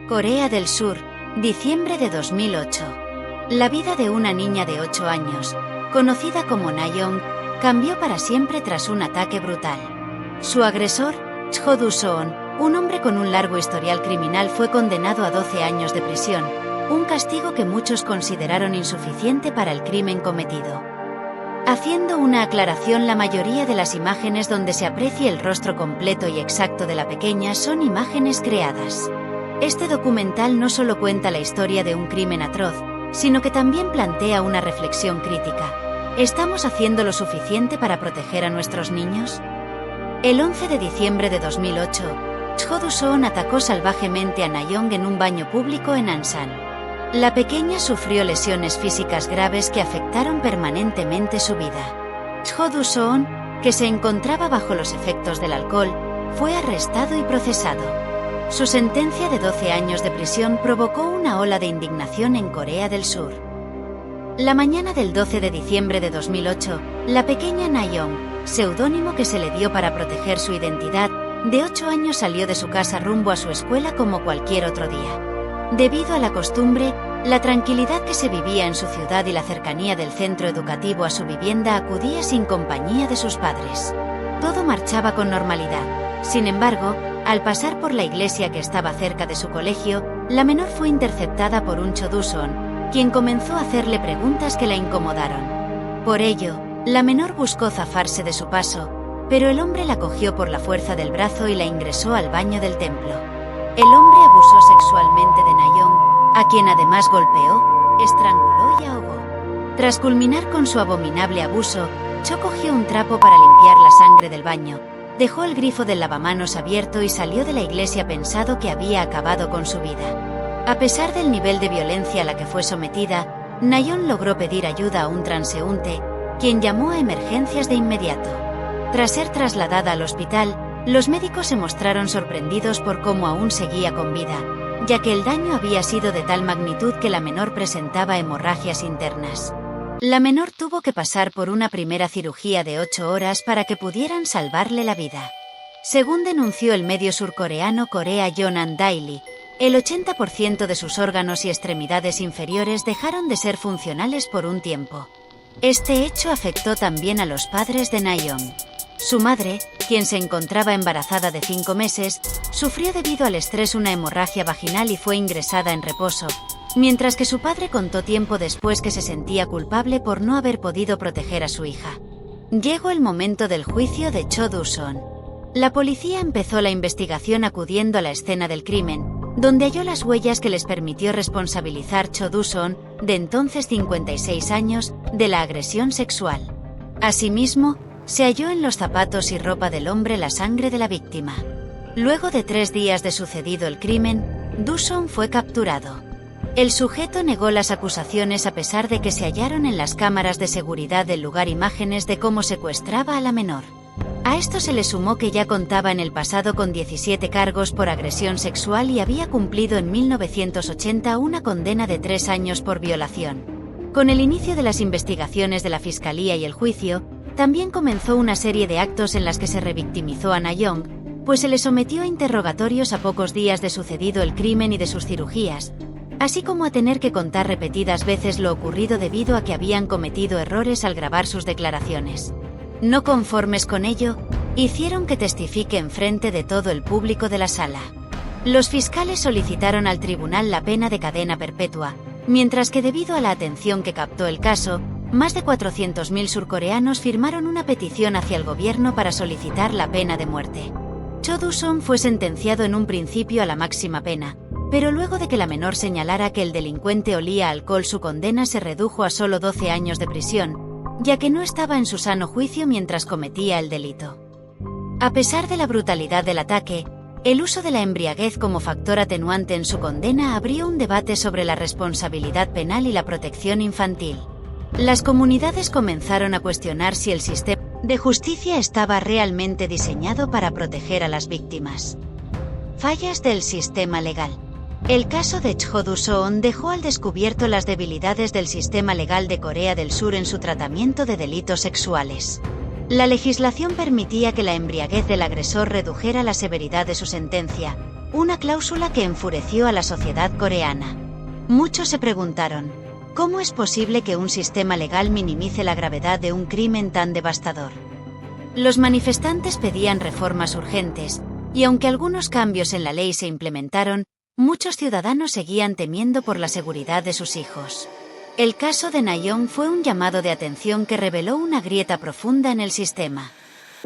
Corea del Sur, diciembre de 2008. La vida de una niña de 8 años, conocida como Na-young, cambió para siempre tras un ataque brutal. Su agresor, Cho Do-soon, un hombre con un largo historial criminal, fue condenado a 12 años de prisión, un castigo que muchos consideraron insuficiente para el crimen cometido. Haciendo una aclaración, la mayoría de las imágenes donde se aprecia el rostro completo y exacto de la pequeña son imágenes creadas. Este documental no solo cuenta la historia de un crimen atroz, sino que también plantea una reflexión crítica. ¿Estamos haciendo lo suficiente para proteger a nuestros niños? El 11 de diciembre de 2008, Cho Do-soon atacó salvajemente a Na-young en un baño público en Ansan. La pequeña sufrió lesiones físicas graves que afectaron permanentemente su vida. Cho Do-soon, que se encontraba bajo los efectos del alcohol, fue arrestado y procesado. Su sentencia de 12 años de prisión provocó una ola de indignación en Corea del Sur. La mañana del 12 de diciembre de 2008, la pequeña Na-young, seudónimo que se le dio para proteger su identidad, de 8 años, salió de su casa rumbo a su escuela como cualquier otro día. Debido a la costumbre, la tranquilidad que se vivía en su ciudad y la cercanía del centro educativo a su vivienda, acudía sin compañía de sus padres. Todo marchaba con normalidad. Sin embargo, al pasar por la iglesia que estaba cerca de su colegio, la menor fue interceptada por un Cho Do-soon, quien comenzó a hacerle preguntas que la incomodaron. Por ello, la menor buscó zafarse de su paso, pero el hombre la cogió por la fuerza del brazo y la ingresó al baño del templo. El hombre abusó sexualmente de Na-young, a quien además golpeó, estranguló y ahogó. Tras culminar con su abominable abuso, Cho cogió un trapo para limpiar la sangre del baño, dejó el grifo del lavamanos abierto y salió de la iglesia pensando que había acabado con su vida. A pesar del nivel de violencia a la que fue sometida, Na-young logró pedir ayuda a un transeúnte, quien llamó a emergencias de inmediato. Tras ser trasladada al hospital, los médicos se mostraron sorprendidos por cómo aún seguía con vida, ya que el daño había sido de tal magnitud que la menor presentaba hemorragias internas. La menor tuvo que pasar por una primera cirugía de 8 horas para que pudieran salvarle la vida. Según denunció el medio surcoreano Korea Yonhap Daily, el 80% de sus órganos y extremidades inferiores dejaron de ser funcionales por un tiempo. Este hecho afectó también a los padres de Na-young. Su madre, quien se encontraba embarazada de 5 meses, sufrió debido al estrés una hemorragia vaginal y fue ingresada en reposo, mientras que su padre contó tiempo después que se sentía culpable por no haber podido proteger a su hija. Llegó el momento del juicio de Cho Do-soon. La policía empezó la investigación acudiendo a la escena del crimen, donde halló las huellas que les permitió responsabilizar Cho Do-soon, de entonces 56 años, de la agresión sexual. Asimismo, se halló en los zapatos y ropa del hombre la sangre de la víctima. Luego de 3 días de sucedido el crimen, Do-soon fue capturado. El sujeto negó las acusaciones a pesar de que se hallaron en las cámaras de seguridad del lugar imágenes de cómo secuestraba a la menor. A esto se le sumó que ya contaba en el pasado con 17 cargos por agresión sexual y había cumplido en 1980 una condena de 3 años por violación. Con el inicio de las investigaciones de la Fiscalía y el juicio, también comenzó una serie de actos en las que se revictimizó a Na-young, pues se le sometió a interrogatorios a pocos días de sucedido el crimen y de sus cirugías, así como a tener que contar repetidas veces lo ocurrido debido a que habían cometido errores al grabar sus declaraciones. No conformes con ello, hicieron que testifique enfrente de todo el público de la sala. Los fiscales solicitaron al tribunal la pena de cadena perpetua, mientras que debido a la atención que captó el caso, más de 400.000 surcoreanos firmaron una petición hacia el gobierno para solicitar la pena de muerte. Cho Do-soon fue sentenciado en un principio a la máxima pena, pero luego de que la menor señalara que el delincuente olía a alcohol, su condena se redujo a solo 12 años de prisión, ya que no estaba en su sano juicio mientras cometía el delito. A pesar de la brutalidad del ataque, el uso de la embriaguez como factor atenuante en su condena abrió un debate sobre la responsabilidad penal y la protección infantil. Las comunidades comenzaron a cuestionar si el sistema de justicia estaba realmente diseñado para proteger a las víctimas. Fallas del sistema legal. El caso de Cho Do-soon dejó al descubierto las debilidades del sistema legal de Corea del Sur en su tratamiento de delitos sexuales. La legislación permitía que la embriaguez del agresor redujera la severidad de su sentencia, una cláusula que enfureció a la sociedad coreana. Muchos se preguntaron, ¿cómo es posible que un sistema legal minimice la gravedad de un crimen tan devastador? Los manifestantes pedían reformas urgentes, y aunque algunos cambios en la ley se implementaron, muchos ciudadanos seguían temiendo por la seguridad de sus hijos. El caso de Na-young fue un llamado de atención que reveló una grieta profunda en el sistema.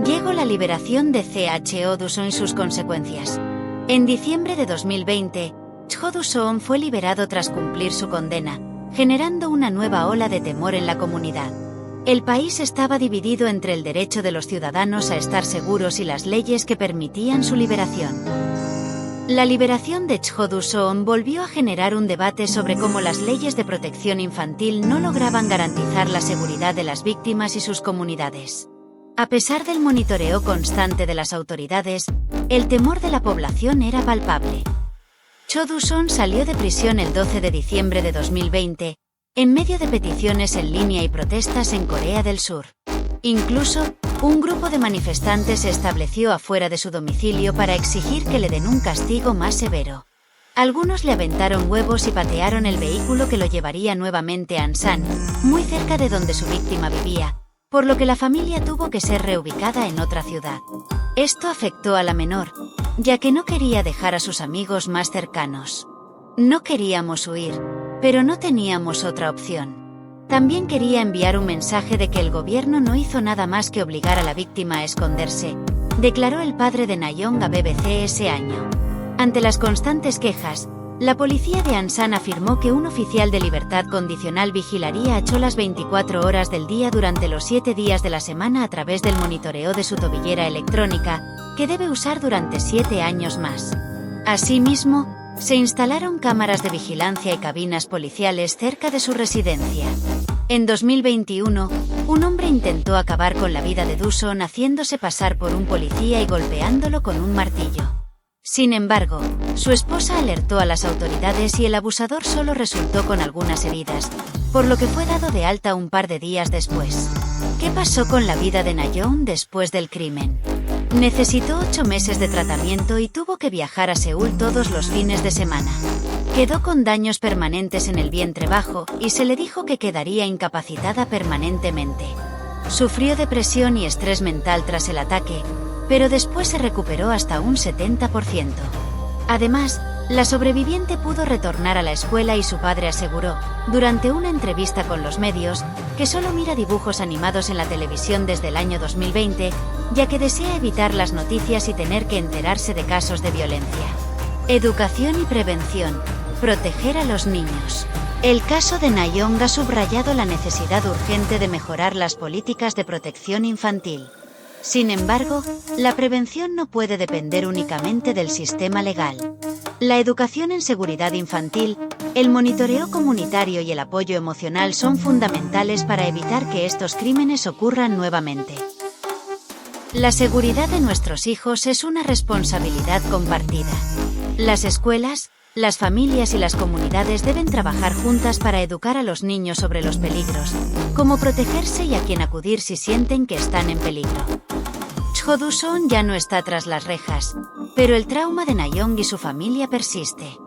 Llegó la liberación de Cho Do-soon y sus consecuencias. En diciembre de 2020, Cho Do-soon fue liberado tras cumplir su condena, generando una nueva ola de temor en la comunidad. El país estaba dividido entre el derecho de los ciudadanos a estar seguros y las leyes que permitían su liberación. La liberación de Cho Do-soon volvió a generar un debate sobre cómo las leyes de protección infantil no lograban garantizar la seguridad de las víctimas y sus comunidades. A pesar del monitoreo constante de las autoridades, el temor de la población era palpable. Cho Do-soon salió de prisión el 12 de diciembre de 2020, en medio de peticiones en línea y protestas en Corea del Sur. Incluso, un grupo de manifestantes se estableció afuera de su domicilio para exigir que le den un castigo más severo. Algunos le aventaron huevos y patearon el vehículo que lo llevaría nuevamente a Ansan, muy cerca de donde su víctima vivía, por lo que la familia tuvo que ser reubicada en otra ciudad. Esto afectó a la menor, ya que no quería dejar a sus amigos más cercanos. No queríamos huir, pero no teníamos otra opción. También quería enviar un mensaje de que el gobierno no hizo nada más que obligar a la víctima a esconderse, declaró el padre de Na-young a BBC ese año. Ante las constantes quejas, la policía de Ansan afirmó que un oficial de libertad condicional vigilaría a Cho las 24 horas del día durante los 7 días de la semana a través del monitoreo de su tobillera electrónica, que debe usar durante 7 años más. Asimismo, se instalaron cámaras de vigilancia y cabinas policiales cerca de su residencia. En 2021, un hombre intentó acabar con la vida de Do-soon haciéndose pasar por un policía y golpeándolo con un martillo. Sin embargo, su esposa alertó a las autoridades y el abusador solo resultó con algunas heridas, por lo que fue dado de alta un par de días después. ¿Qué pasó con la vida de Na-young después del crimen? Necesitó 8 meses de tratamiento y tuvo que viajar a Seúl todos los fines de semana. Quedó con daños permanentes en el vientre bajo y se le dijo que quedaría incapacitada permanentemente. Sufrió depresión y estrés mental tras el ataque, pero después se recuperó hasta un 70%. Además, la sobreviviente pudo retornar a la escuela y su padre aseguró, durante una entrevista con los medios, que solo mira dibujos animados en la televisión desde el año 2020, ya que desea evitar las noticias y tener que enterarse de casos de violencia. Educación y prevención. Proteger a los niños. El caso de Na-young ha subrayado la necesidad urgente de mejorar las políticas de protección infantil. Sin embargo, la prevención no puede depender únicamente del sistema legal. La educación en seguridad infantil, el monitoreo comunitario y el apoyo emocional son fundamentales para evitar que estos crímenes ocurran nuevamente. La seguridad de nuestros hijos es una responsabilidad compartida. Las escuelas, las familias y las comunidades deben trabajar juntas para educar a los niños sobre los peligros, cómo protegerse y a quién acudir si sienten que están en peligro. Cho Do-soon ya no está tras las rejas, pero el trauma de Na-young y su familia persiste.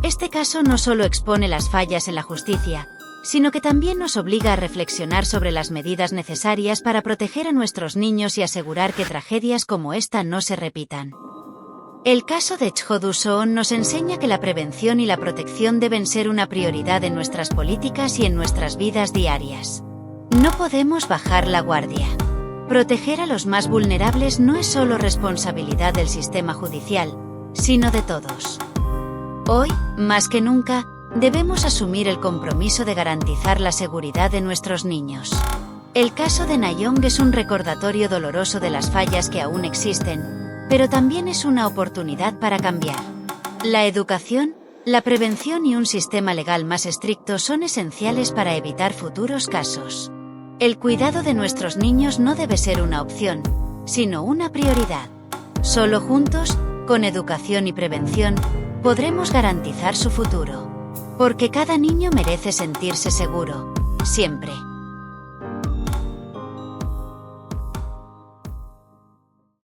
Este caso no solo expone las fallas en la justicia, sino que también nos obliga a reflexionar sobre las medidas necesarias para proteger a nuestros niños y asegurar que tragedias como esta no se repitan. El caso de Cho Do-soon nos enseña que la prevención y la protección deben ser una prioridad en nuestras políticas y en nuestras vidas diarias. No podemos bajar la guardia. Proteger a los más vulnerables no es solo responsabilidad del sistema judicial, sino de todos. Hoy, más que nunca, debemos asumir el compromiso de garantizar la seguridad de nuestros niños. El caso de Na-young es un recordatorio doloroso de las fallas que aún existen, pero también es una oportunidad para cambiar. La educación, la prevención y un sistema legal más estricto son esenciales para evitar futuros casos. El cuidado de nuestros niños no debe ser una opción, sino una prioridad. Solo juntos, con educación y prevención, podremos garantizar su futuro. Porque cada niño merece sentirse seguro, siempre.